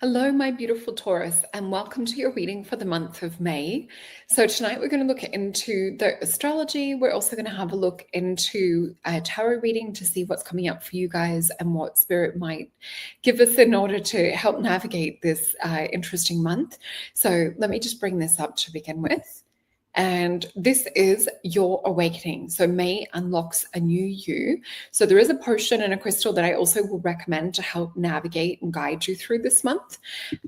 Hello, my beautiful Taurus, and welcome to your reading for the month of May. So tonight we're going to look into the astrology. We're also going to have a look into a tarot reading to see what's coming up for you guys and what spirit might give us in order to help navigate this interesting month. So let me just bring this up to begin with. And this is your awakening. So May unlocks a new you. So there is a potion and a crystal that I also will recommend to help navigate and guide you through this month.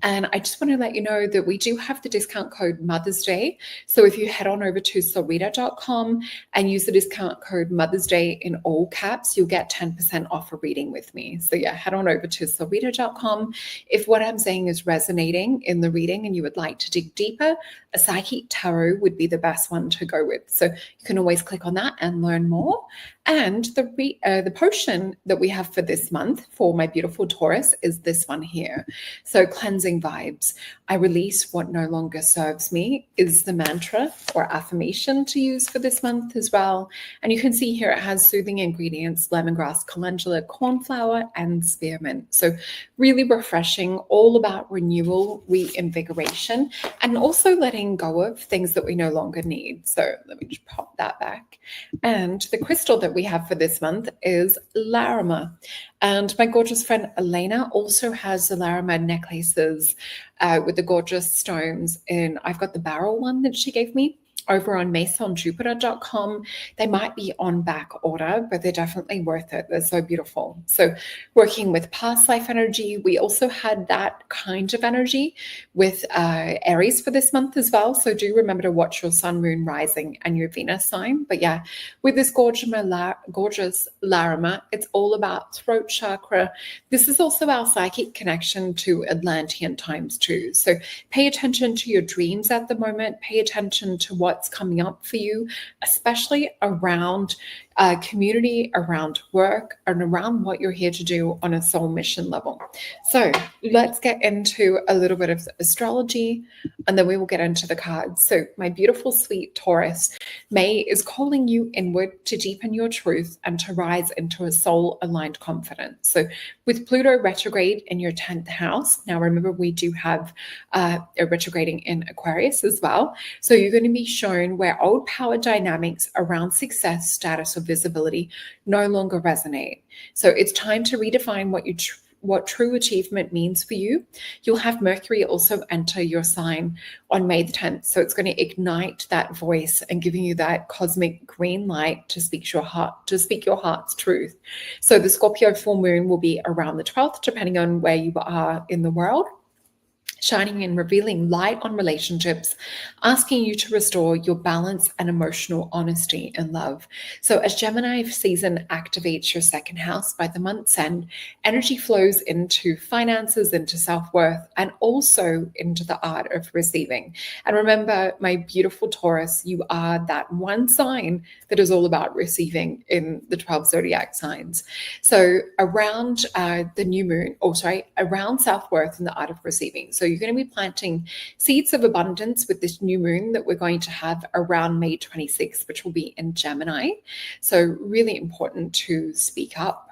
And I just want to let you know that we do have the discount code Mother's Day. So if you head on over to solreta.com and use the discount code Mother's Day in all caps, you'll get 10% off a reading with me. So yeah, head on over to solreta.com. If what I'm saying is resonating in the reading and you would like to dig deeper, a psychic tarot would be the best one to go with. So you can always click on that and learn more. And the potion that we have for this month for my beautiful Taurus is this one here. So cleansing vibes. I release what no longer serves me is the mantra or affirmation to use for this month as well. And you can see here it has soothing ingredients, lemongrass, calendula, cornflower, and spearmint. So really refreshing, all about renewal, reinvigoration, and also letting go of things that we no longer need. So let me just pop that back. And the crystal that we have for this month is Larima. And my gorgeous friend Elena also has the Larima necklaces with the gorgeous stones. And I've got the barrel one that she gave me over on masonjupiter.com. They might be on back order, but they're definitely worth it. They're so beautiful. So working with past life energy, we also had that kind of energy with Aries for this month as well. So do remember to watch your sun, moon, rising, and your Venus sign. But yeah, with this gorgeous Larima, it's all about throat chakra. This is also our psychic connection to Atlantean times too. So pay attention to your dreams at the moment. Pay attention to what's coming up for you, especially around community, around work, and around what you're here to do on a soul mission level. So let's get into a little bit of astrology, and then we will get into the cards. So my beautiful, sweet Taurus, May is calling you inward to deepen your truth and to rise into a soul-aligned confidence. So with Pluto retrograde in your 10th house, now remember we do have a retrograding in Aquarius as well. So you're going to be shown where old power dynamics around success, status, or visibility no longer resonate. So it's time to redefine what true achievement means for you. You'll have Mercury also enter your sign on May the 10th. So it's going to ignite that voice and giving you that cosmic green light to speak your heart's truth. So the Scorpio full moon will be around the 12th, depending on where you are in the world, shining and revealing light on relationships, asking you to restore your balance and emotional honesty and love. So as Gemini season activates your second house by the month's end, energy flows into finances, into self-worth, and also into the art of receiving. And remember, my beautiful Taurus, you are that one sign that is all about receiving in the 12 zodiac signs. So around the new moon, around self-worth and the art of receiving. So you're going to be planting seeds of abundance with this new moon that we're going to have around May 26th, which will be in Gemini. So really important to speak up.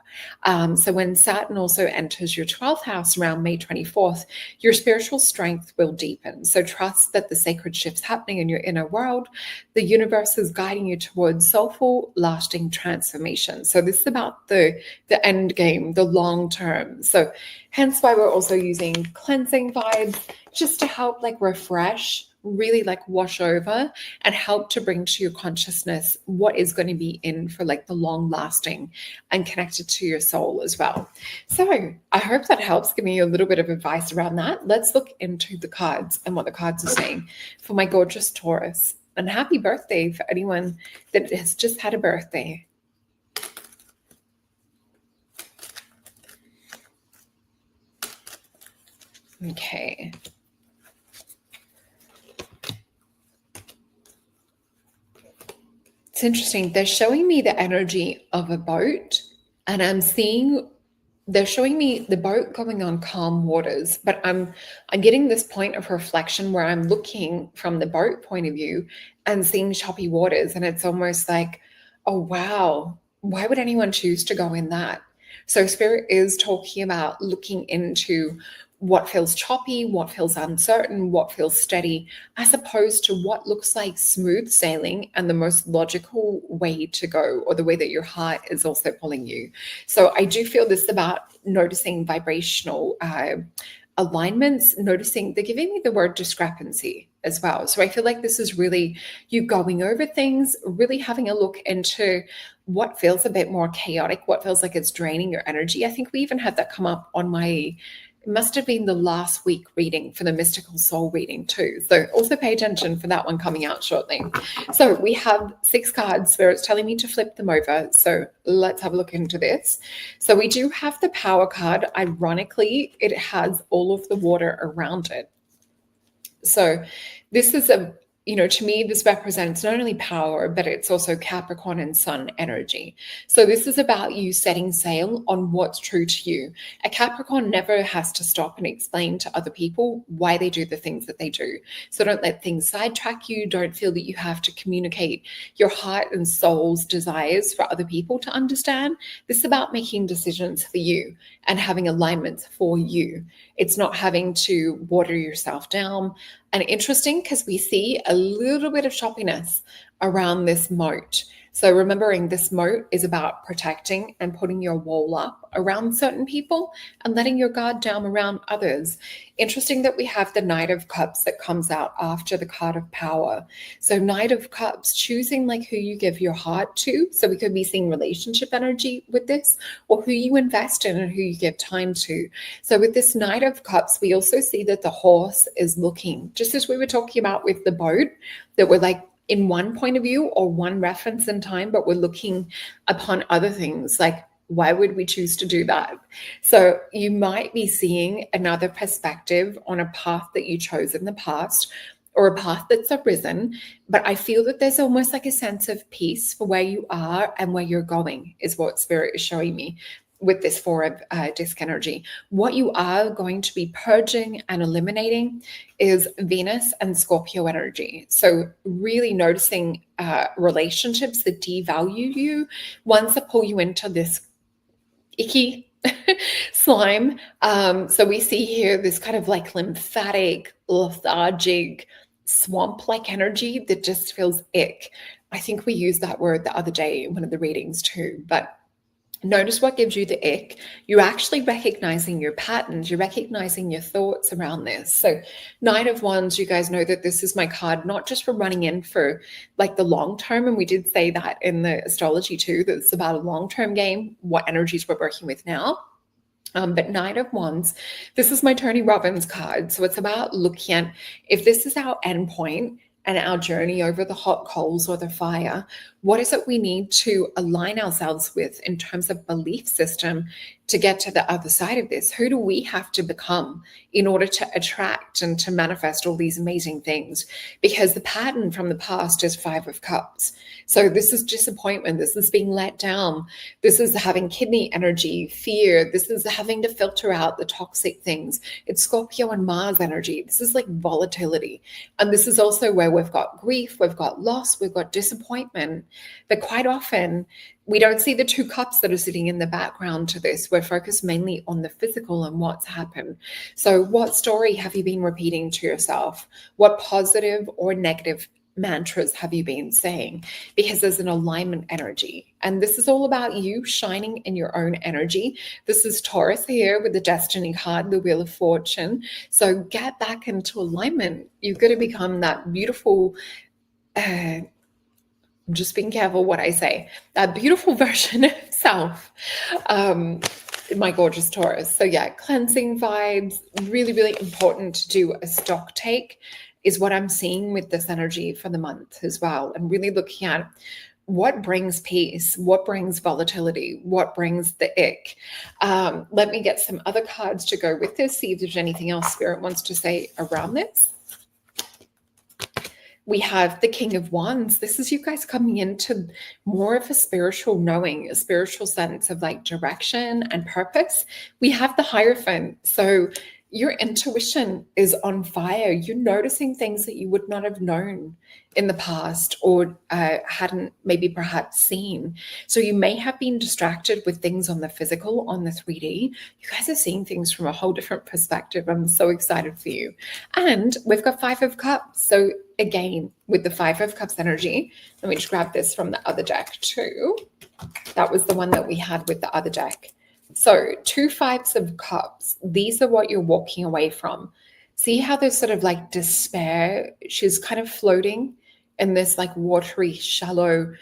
So when Saturn also enters your 12th house around May 24th, your spiritual strength will deepen. So trust that the sacred shift's happening in your inner world. The universe is guiding you towards soulful, lasting transformation. So this is about the end game, the long term. So hence why we're also using cleansing vibes just to help refresh, really wash over and help to bring to your consciousness what is going to be in for the long lasting and connected to your soul as well. So I hope that helps give me a little bit of advice around that. Let's look into the cards and what the cards are saying for my gorgeous Taurus. And happy birthday for anyone that has just had a birthday. Okay. It's interesting. They're showing me the energy of a boat, and they're showing me the boat going on calm waters, but I'm getting this point of reflection where I'm looking from the boat point of view and seeing choppy waters, and it's almost like, oh wow, why would anyone choose to go in that? So Spirit is talking about looking into what feels choppy, what feels uncertain, what feels steady, as opposed to what looks like smooth sailing and the most logical way to go, or the way that your heart is also pulling you. So I do feel this about noticing vibrational alignments, noticing, they're giving me the word discrepancy as well. So I feel like this is really you going over things, really having a look into what feels a bit more chaotic, what feels like it's draining your energy. I think we even had that come up on my, it must have been the last week reading for the Mystical Soul reading too. So also pay attention for that one coming out shortly. So we have 6 cards. Spirit's telling me to flip them over. So let's have a look into this. So we do have the Power card. Ironically, it has all of the water around it. So this is a, to me, this represents not only power, but it's also Capricorn and Sun energy. So this is about you setting sail on what's true to you. A Capricorn never has to stop and explain to other people why they do the things that they do. So don't let things sidetrack you. Don't feel that you have to communicate your heart and soul's desires for other people to understand. This is about making decisions for you and having alignments for you. It's not having to water yourself down. And interesting, because we see a little bit of choppiness around this moat. So remembering this moat is about protecting and putting your wall up around certain people and letting your guard down around others. Interesting that we have the Knight of Cups that comes out after the card of Power. So Knight of Cups, choosing like who you give your heart to. So we could be seeing relationship energy with this, or who you invest in and who you give time to. So with this Knight of Cups, we also see that the horse is looking, just as we were talking about with the boat, that we're like in one point of view or one reference in time, but we're looking upon other things. Like, why would we choose to do that? So you might be seeing another perspective on a path that you chose in the past, or a path that's arisen. But I feel that there's almost like a sense of peace for where you are and where you're going, is what Spirit is showing me with this 4 of disc energy. What you are going to be purging and eliminating is Venus and Scorpio energy. So really noticing relationships that devalue you, ones that pull you into this icky slime. So we see here this kind of like lymphatic, lethargic, swamp-like energy that just feels ick. I think we used that word the other day in one of the readings too, but notice what gives you the ick. You're actually recognizing your patterns. You're recognizing your thoughts around this. So Knight of Wands, you guys know that this is my card, not just for running in for like the long term. And we did say that in the astrology too, that it's about a long-term game, what energies we're working with now. But Knight of Wands, this is my Tony Robbins card. So it's about looking at, if this is our endpoint and our journey over the hot coals or the fire, what is it we need to align ourselves with in terms of belief system to get to the other side of this? Who do we have to become in order to attract and to manifest all these amazing things? Because the pattern from the past is 5 of Cups. So this is disappointment. This is being let down. This is having kidney energy, fear. This is having to filter out the toxic things. It's Scorpio and Mars energy. This is like volatility. And this is also where we've got grief, we've got loss, we've got disappointment. But quite often, we don't see the 2 cups that are sitting in the background to this. We're focused mainly on the physical and what's happened. So what story have you been repeating to yourself? What positive or negative mantras have you been saying? Because there's an alignment energy. And this is all about you shining in your own energy. This is Taurus here with the Destiny card, the Wheel of Fortune. So get back into alignment. You've got to become that beautiful, I'm just being careful what I say, that beautiful version of self, my gorgeous Taurus. So yeah, cleansing vibes, really, really important to do a stock take is what I'm seeing with this energy for the month as well. And really looking at what brings peace, what brings volatility, what brings the ick. Let me get some other cards to go with this, see if there's anything else Spirit wants to say around this. We have the King of Wands. This is you guys coming into more of a spiritual knowing, a spiritual sense of like direction and purpose. We have the Hierophant. So your intuition is on fire. You're noticing things that you would not have known in the past or hadn't maybe perhaps seen. So you may have been distracted with things on the physical, on the 3D. You guys are seeing things from a whole different perspective. I'm so excited for you. And we've got 5 of Cups. So again, with the 5 of Cups energy, let me just grab this from the other deck too. That was the one that we had with the other deck. So 2 5s of Cups, these are what you're walking away from. See how there's sort of like despair? She's kind of floating in this like watery, shallow,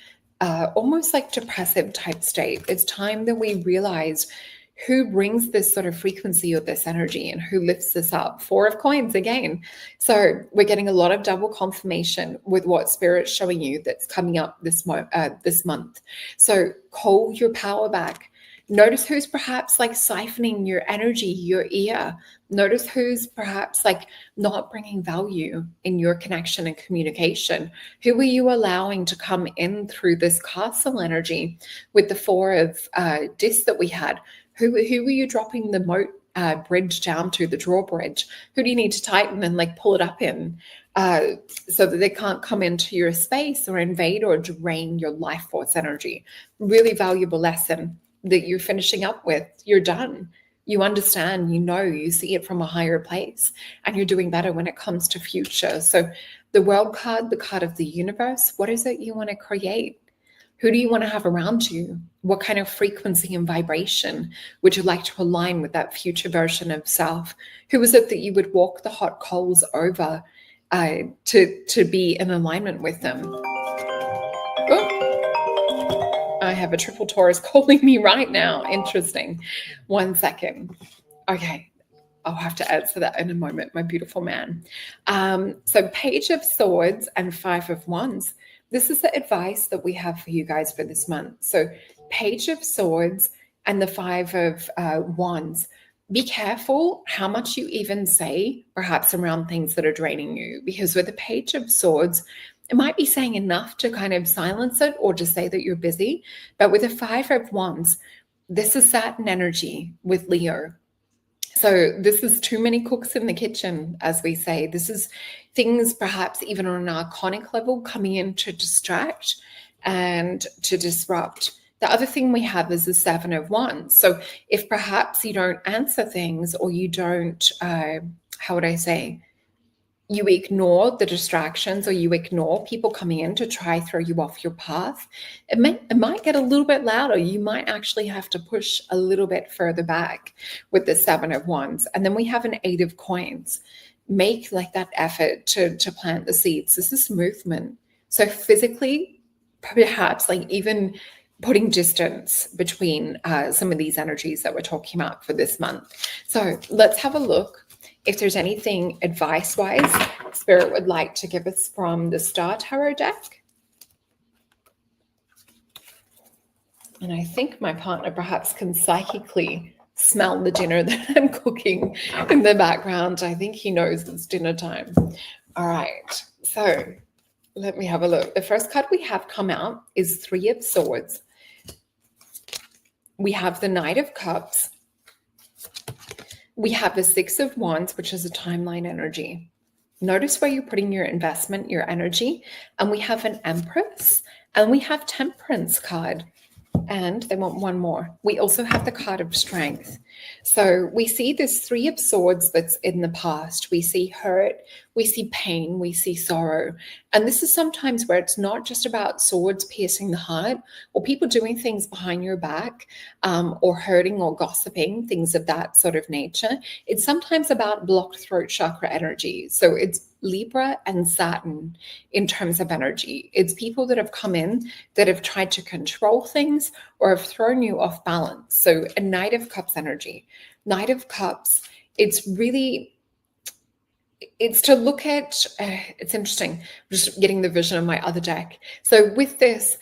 almost like depressive type state. It's time that we realize who brings this sort of frequency or this energy and who lifts this up. 4 of Coins again. So we're getting a lot of double confirmation with what Spirit's showing you that's coming up this month. So call your power back. Notice who's perhaps like siphoning your energy, your ear. Notice who's perhaps like not bringing value in your connection and communication. Who are you allowing to come in through this castle energy with the 4 of discs that we had? Who are you dropping the moat bridge down to, the drawbridge? Who do you need to tighten and like pull it up in so that they can't come into your space or invade or drain your life force energy? Really valuable lesson that you're finishing up with. You're done. You understand, you see it from a higher place, and you're doing better when it comes to future. So the World card, the card of the universe, what is it you want to create? Who do you want to have around you? What kind of frequency and vibration would you like to align with that future version of self? Who is it that you would walk the hot coals over to be in alignment with them? Oh, I have a triple Taurus calling me right now. Interesting. 1 second. Okay. I'll have to answer that in a moment, my beautiful man. So Page of Swords and 5 of Wands. This is the advice that we have for you guys for this month. So Page of Swords and the 5 of Wands. Be careful how much you even say, perhaps around things that are draining you, because with the Page of Swords, it might be saying enough to kind of silence it or to say that you're busy. But with the 5 of Wands, this is Saturn energy with Leo. So this is too many cooks in the kitchen, as we say. This is things perhaps even on an arcanic level coming in to distract and to disrupt. The other thing we have is the 7 of Wands. So if perhaps you don't answer things or you don't, you ignore the distractions or you ignore people coming in to try throw you off your path, it might get a little bit louder. You might actually have to push a little bit further back with the 7 of Wands. And then we have an 8 of Coins. Make like that effort to plant the seeds. This is movement. So physically, perhaps like even putting distance between some of these energies that we're talking about for this month. So let's have a look if there's anything advice-wise Spirit would like to give us from the Star Tarot deck. And I think my partner perhaps can psychically smell the dinner that I'm cooking in the background. I think he knows it's dinner time. All right, so let me have a look. The first card we have come out is 3 of Swords. We have the Knight of Cups. We have the 6 of Wands, which is a timeline energy. Notice where you're putting your investment, your energy. And we have an Empress, and we have Temperance card. And they want one more. We also have the card of Strength. So we see this 3 of Swords that's in the past. We see hurt, we see pain, we see sorrow. And this is sometimes where it's not just about swords piercing the heart or people doing things behind your back or hurting or gossiping, things of that sort of nature. It's sometimes about blocked throat chakra energy. So it's Libra and Saturn in terms of energy. It's people that have come in that have tried to control things or have thrown you off balance. So a Knight of Cups energy. Knight of Cups, it's to look at, it's interesting, I'm just getting the vision of my other deck. So with this,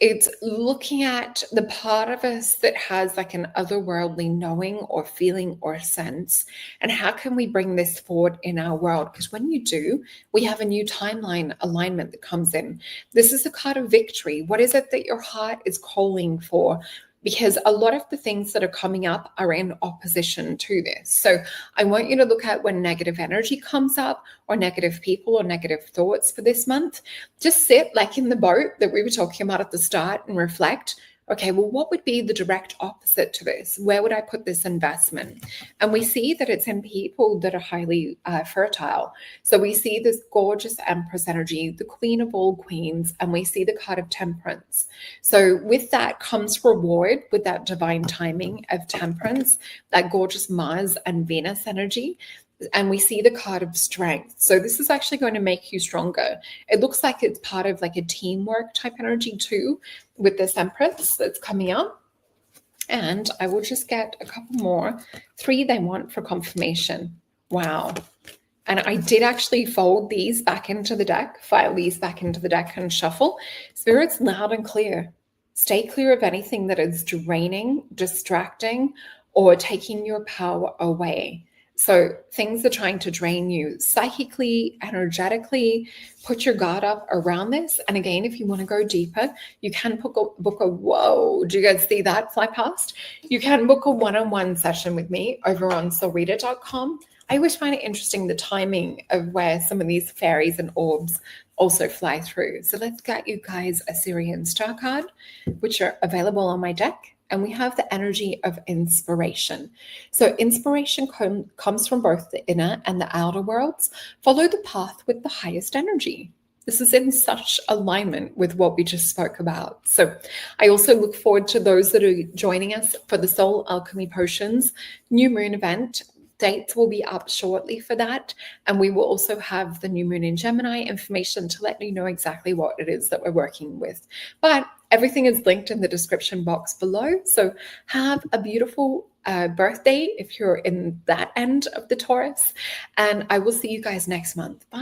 it's looking at the part of us that has like an otherworldly knowing or feeling or sense. And how can we bring this forward in our world? Because when you do, we have a new timeline alignment that comes in. This is a card of victory. What is it that your heart is calling for? because a lot of the things that are coming up are in opposition to this. So I want you to look at when negative energy comes up, or negative people or negative thoughts for this month. Just sit like in the boat that we were talking about at the start and reflect. Okay, well, what would be the direct opposite to this? Where would I put this investment? And we see that it's in people that are highly fertile. So we see this gorgeous Empress energy, the Queen of all queens, and we see the card of Temperance. So with that comes reward, with that divine timing of Temperance, that gorgeous Mars and Venus energy. And we see the card of Strength. So this is actually going to make you stronger. It looks like it's part of like a teamwork type energy too, with this Empress that's coming up. And I will just get a couple more. 3 they want for confirmation. Wow. And I did actually fold these back into the deck, file these back into the deck and shuffle. Spirit's loud and clear. Stay clear of anything that is draining, distracting, or taking your power away. So things are trying to drain you psychically, energetically. Put your guard up around this. And again, if you want to go deeper, you can book a whoa, do you guys see that fly past? You can book a one-on-one session with me over on Solreta.com. I always find it interesting the timing of where some of these fairies and orbs also fly through. So let's get you guys a Syrian star card, which are available on my deck. And we have the energy of inspiration. So inspiration comes from both the inner and the outer worlds. Follow the path with the highest energy. This is in such alignment with what we just spoke about. So I also look forward to those that are joining us for the Soul Alchemy Potions new moon event. Dates will be up shortly for that. And we will also have the new moon in Gemini information to let you know exactly what it is that we're working with. But everything is linked in the description box below. So have a beautiful birthday if you're in that end of the Taurus. And I will see you guys next month. Bye.